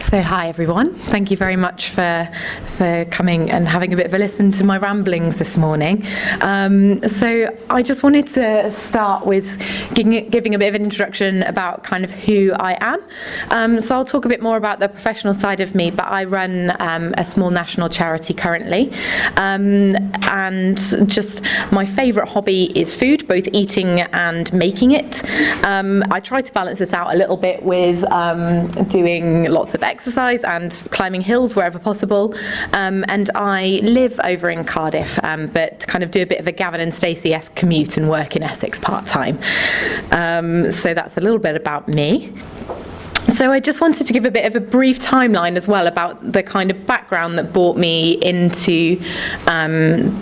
So hi everyone, thank you very much for coming and having a bit of a listen to my ramblings this morning. So I just wanted to start with giving a bit of an introduction about kind of who I am. So I'll talk a bit more about the professional side of me, but I run a small national charity currently. And just my favourite hobby is food, both eating and making it. I try to balance this out a little bit with doing lots of exercise and climbing hills wherever possible, and I live over in Cardiff, but kind of do a bit of a Gavin and Stacey-esque commute and work in Essex part-time. So that's a little bit about me. So I just wanted to give a bit of a brief timeline as well about the kind of background that brought me into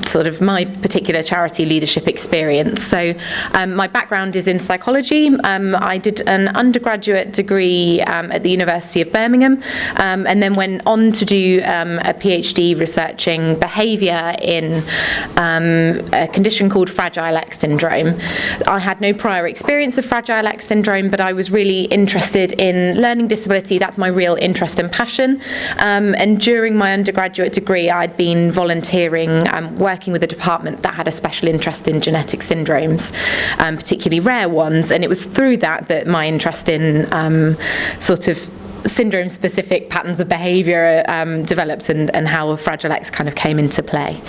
sort of my particular charity leadership experience. So my background is in psychology. I did an undergraduate degree at the University of Birmingham, and then went on to do a PhD researching behaviour in a condition called FragileX syndrome. I had no prior experience of FragileX syndrome, but I was really interested in learning disability. That's my real interest and passion. And during my undergraduate degree, I'd been volunteering, working with a department that had a special interest in genetic syndromes, particularly rare ones. And it was through that my interest in sort of syndrome-specific patterns of behaviour developed, and how FragileX kind of came into play.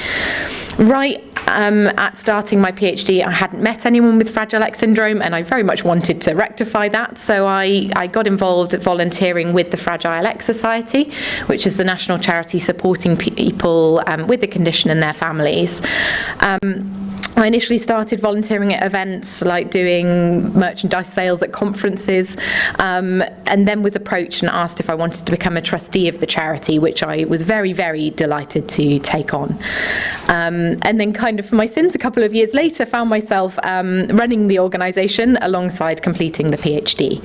Right at starting my PhD, I hadn't met anyone with FragileX syndrome, and I very much wanted to rectify that. So I got involved volunteering with the FragileX Society, which is the national charity supporting people with the condition and their families. I initially started volunteering at events, like doing merchandise sales at conferences, and then was approached and asked if I wanted to become a trustee of the charity, which I was very, very delighted to take on. And then kind of for my sins, a couple of years later, found myself running the organisation alongside completing the PhD.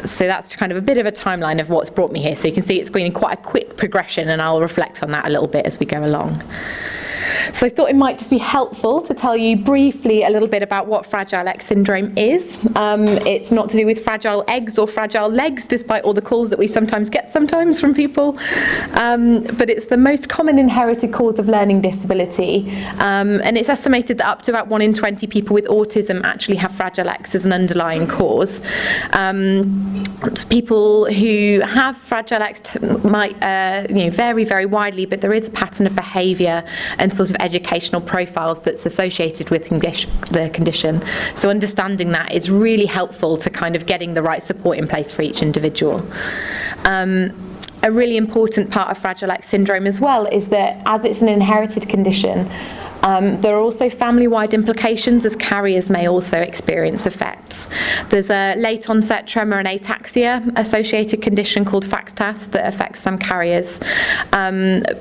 So that's kind of a bit of a timeline of what's brought me here. So you can see it's been quite a quick progression, and I'll reflect on that a little bit as we go along. So I thought it might just be helpful to tell you briefly a little bit about what FragileX syndrome is. It's not to do with fragile eggs or fragile legs, despite all the calls that we sometimes get from people. But it's the most common inherited cause of learning disability. And it's estimated that up to about 1 in 20 people with autism actually have FragileX as an underlying cause. People who have FragileX might vary very widely, but there is a pattern of behaviour and sort of educational profiles that's associated with the condition. So understanding that is really helpful to kind of getting the right support in place for each individual. A really important part of FragileX syndrome as well is that as it's an inherited condition, there are also family-wide implications, as carriers may also experience effects. There's a late onset tremor and ataxia associated condition called FAXTAS that affects some carriers.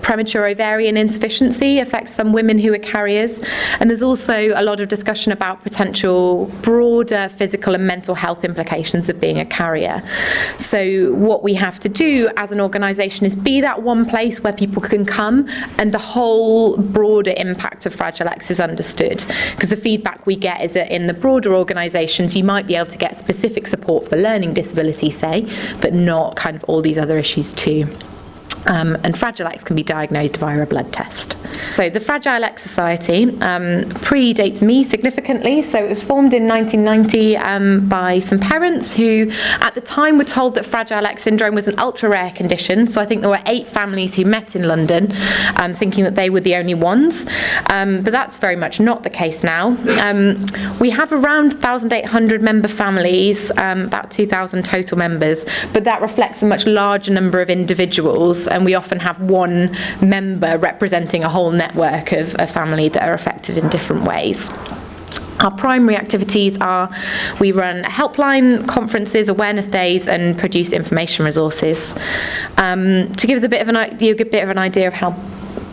Premature ovarian insufficiency affects some women who are carriers. And there's also a lot of discussion about potential broader physical and mental health implications of being a carrier. So what we have to do as an organisation is be that one place where people can come and the whole broader impact of FragileX is understood, because the feedback we get is that in the broader organisations you might be able to get specific support for learning disability, say, but not kind of all these other issues too. And FragileX can be diagnosed via a blood test. So the FragileX Society predates me significantly. So it was formed in 1990 by some parents who at the time were told that FragileX syndrome was an ultra rare condition. So I think there were 8 families who met in London thinking that they were the only ones. But that's very much not the case now. We have around 1,800 member families, about 2,000 total members, but that reflects a much larger number of individuals. And we often have one member representing a whole network of a family that are affected in different ways. Our primary activities are we run a helpline, conferences, awareness days, and produce information resources. To give us a bit of an idea of how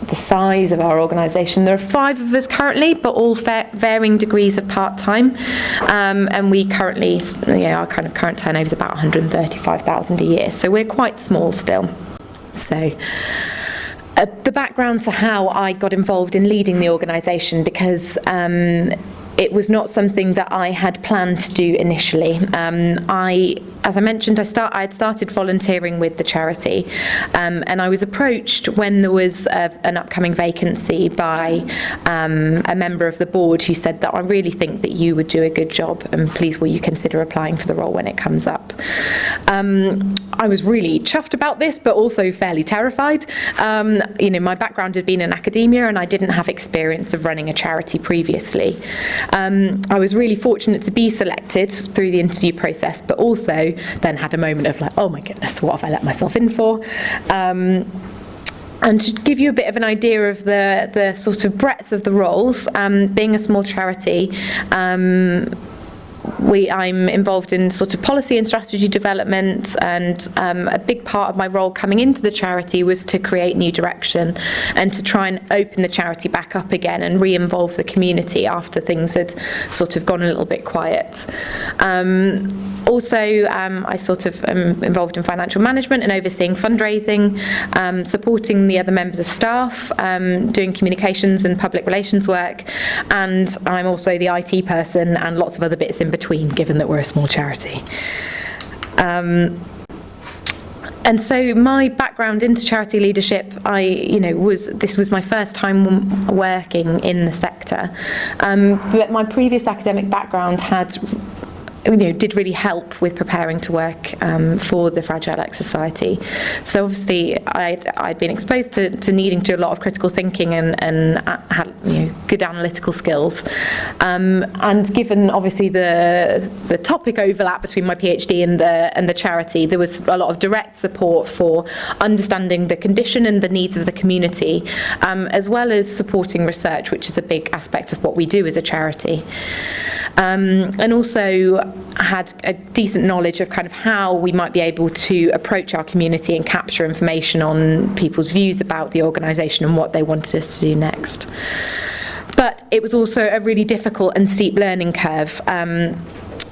the size of our organisation, there are 5 of us currently, but all varying degrees of part-time. And we currently, our kind of current turnover is about 135,000 a year. So we're quite small still. So the background to how I got involved in leading the organisation, because it was not something that I had planned to do initially. As I mentioned, I had started volunteering with the charity, and I was approached when there was an upcoming vacancy by a member of the board who said that I really think that you would do a good job, and please will you consider applying for the role when it comes up. I was really chuffed about this, but also fairly terrified. My background had been in academia, and I didn't have experience of running a charity previously. I was really fortunate to be selected through the interview process, but also then had a moment of like, oh my goodness, what have I let myself in for? And to give you a bit of an idea of the sort of breadth of the roles, being a small charity, I'm involved in sort of policy and strategy development, and a big part of my role coming into the charity was to create new direction and to try and open the charity back up again and re-involve the community after things had sort of gone a little bit quiet. Also, I sort of am involved in financial management and overseeing fundraising, supporting the other members of staff, doing communications and public relations work, and I'm also the IT person and lots of other bits in between, given that we're a small charity. And so my background into charity leadership, this was my first time working in the sector, but my previous academic background did really help with preparing to work for the FragileX Society. So obviously I'd been exposed to needing to do a lot of critical thinking and had good analytical skills. And given obviously the topic overlap between my PhD and the charity, there was a lot of direct support for understanding the condition and the needs of the community, as well as supporting research, which is a big aspect of what we do as a charity. And also had a decent knowledge of kind of how we might be able to approach our community and capture information on people's views about the organisation and what they wanted us to do next. But it was also a really difficult and steep learning curve.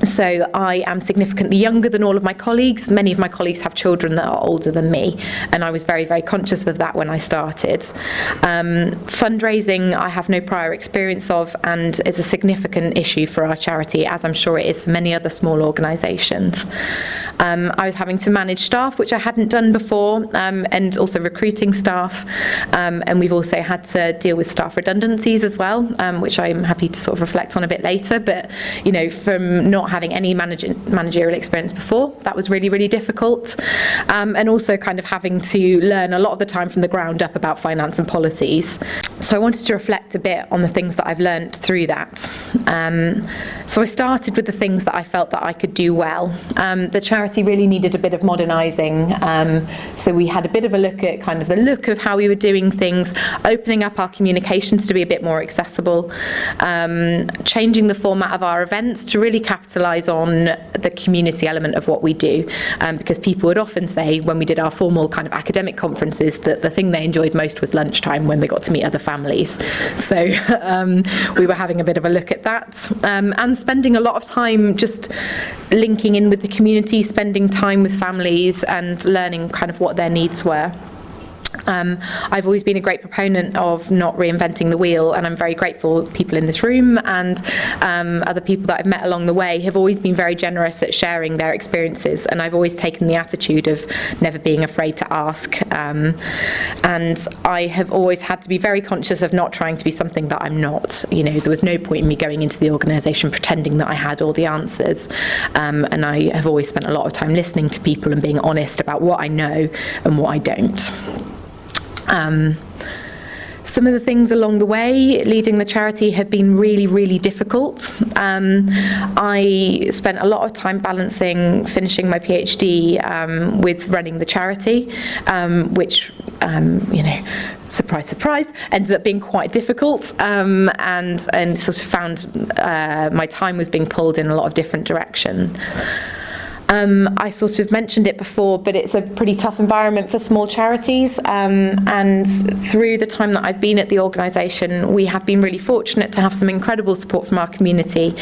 So I am significantly younger than all of my colleagues. Many of my colleagues have children that are older than me, and I was very, very conscious of that when I started. Fundraising I have no prior experience of, and is a significant issue for our charity, as I'm sure it is for many other small organisations. I was having to manage staff, which I hadn't done before, and also recruiting staff, and we've also had to deal with staff redundancies as well, which I'm happy to sort of reflect on a bit later. But from not having any managerial experience before, that was really, really difficult, and also kind of having to learn a lot of the time from the ground up about finance and policies. So I wanted to reflect a bit on the things that I've learned through that. So I started with the things that I felt that I could do well. The charity really needed a bit of modernising, so we had a bit of a look at kind of the look of how we were doing things, opening up our communications to be a bit more accessible, changing the format of our events to really capitalise on the community element of what we do, because people would often say when we did our formal kind of academic conferences that the thing they enjoyed most was lunchtime when they got to meet other families. So we were having a bit of a look at that, and spending a lot of time just linking in with the community, spending time with families and learning kind of what their needs were. I've always been a great proponent of not reinventing the wheel, and I'm very grateful people in this room and other people that I've met along the way have always been very generous at sharing their experiences, and I've always taken the attitude of never being afraid to ask, and I have always had to be very conscious of not trying to be something that I'm not. There was no point in me going into the organisation pretending that I had all the answers, and I have always spent a lot of time listening to people and being honest about what I know and what I don't. Some of the things along the way leading the charity have been really, really difficult. I spent a lot of time balancing finishing my PhD with running the charity, which, surprise, surprise, ended up being quite difficult, and sort of found my time was being pulled in a lot of different directions. I sort of mentioned it before, but it's a pretty tough environment for small charities, and through the time that I've been at the organisation, we have been really fortunate to have some incredible support from our community,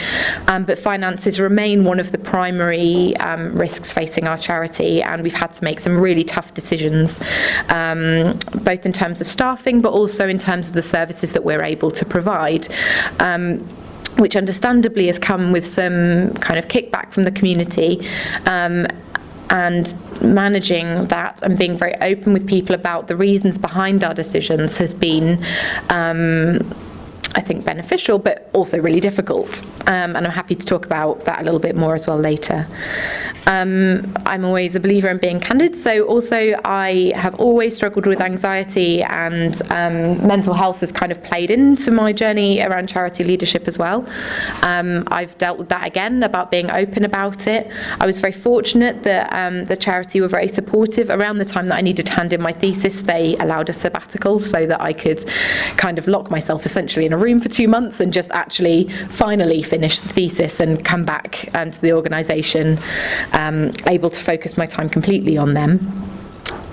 but finances remain one of the primary risks facing our charity, and we've had to make some really tough decisions, both in terms of staffing, but also in terms of the services that we're able to provide. which understandably has come with some kind of kickback from the community. And managing that and being very open with people about the reasons behind our decisions has been, I think, beneficial, but also really difficult. And I'm happy to talk about that a little bit more as well later. I'm always a believer in being candid, so also I have always struggled with anxiety, and mental health has kind of played into my journey around charity leadership as well. I've dealt with that again, about being open about it. I was very fortunate that the charity were very supportive. Around the time that I needed to hand in my thesis, they allowed a sabbatical so that I could kind of lock myself essentially in a room for 2 months and just actually finally finish the thesis and come back to the organisation, able to focus my time completely on them.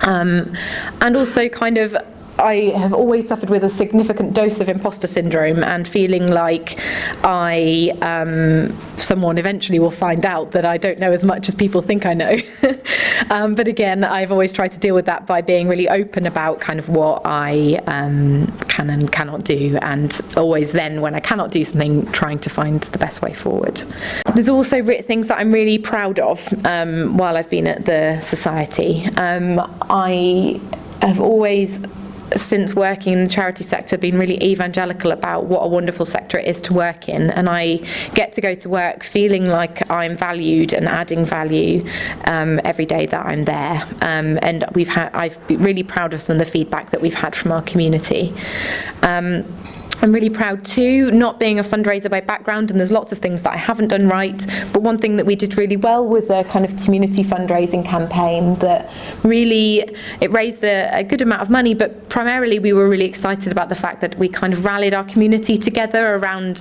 And also kind of, I have always suffered with a significant dose of imposter syndrome and feeling like someone eventually will find out that I don't know as much as people think I know. But again, I've always tried to deal with that by being really open about kind of what I can and cannot do, and always then, when I cannot do something, trying to find the best way forward. There's also things that I'm really proud of while I've been at the Society. I have always, since working in the charity sector, been really evangelical about what a wonderful sector it is to work in, and I get to go to work feeling like I'm valued and adding value every day that I'm there. And I've been really proud of some of the feedback that we've had from our community. I'm really proud too, not being a fundraiser by background, and there's lots of things that I haven't done right, but one thing that we did really well was a kind of community fundraising campaign that really, it raised a good amount of money, but primarily we were really excited about the fact that we kind of rallied our community together around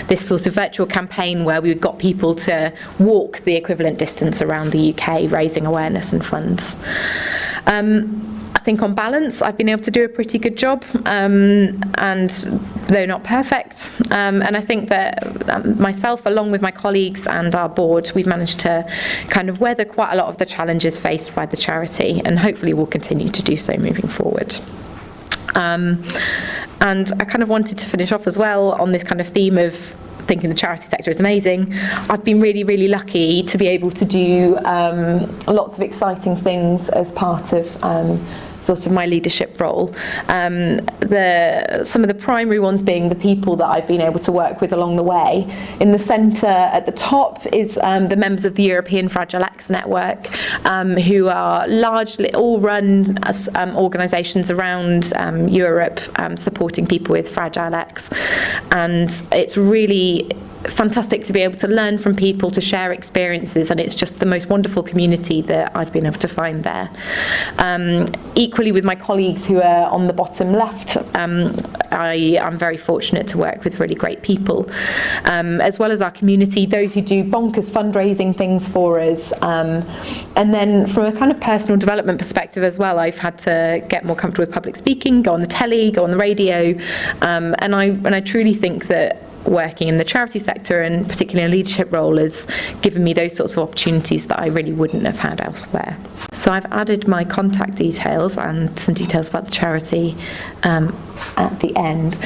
this sort of virtual campaign where we got people to walk the equivalent distance around the UK, raising awareness and funds. I think on balance, I've been able to do a pretty good job, and though not perfect. And I think that myself, along with my colleagues and our board, we've managed to kind of weather quite a lot of the challenges faced by the charity, and hopefully will continue to do so moving forward. And I kind of wanted to finish off as well on this kind of theme of thinking the charity sector is amazing. I've been really, really lucky to be able to do lots of exciting things as part of sort of my leadership role. Some of the primary ones being the people that I've been able to work with along the way. In the centre at the top is the members of the European FragileX network, who are largely all run as organisations around Europe supporting people with FragileX. And it's really fantastic to be able to learn from people, to share experiences, and it's just the most wonderful community that I've been able to find there. Equally with my colleagues who are on the bottom left, I'm very fortunate to work with really great people, as well as our community, those who do bonkers fundraising things for us. And then from a kind of personal development perspective as well, I've had to get more comfortable with public speaking, go on the telly, go on the radio, and I truly think that working in the charity sector, and particularly in a leadership role, has given me those sorts of opportunities that I really wouldn't have had elsewhere. So I've added my contact details and some details about the charity at the end.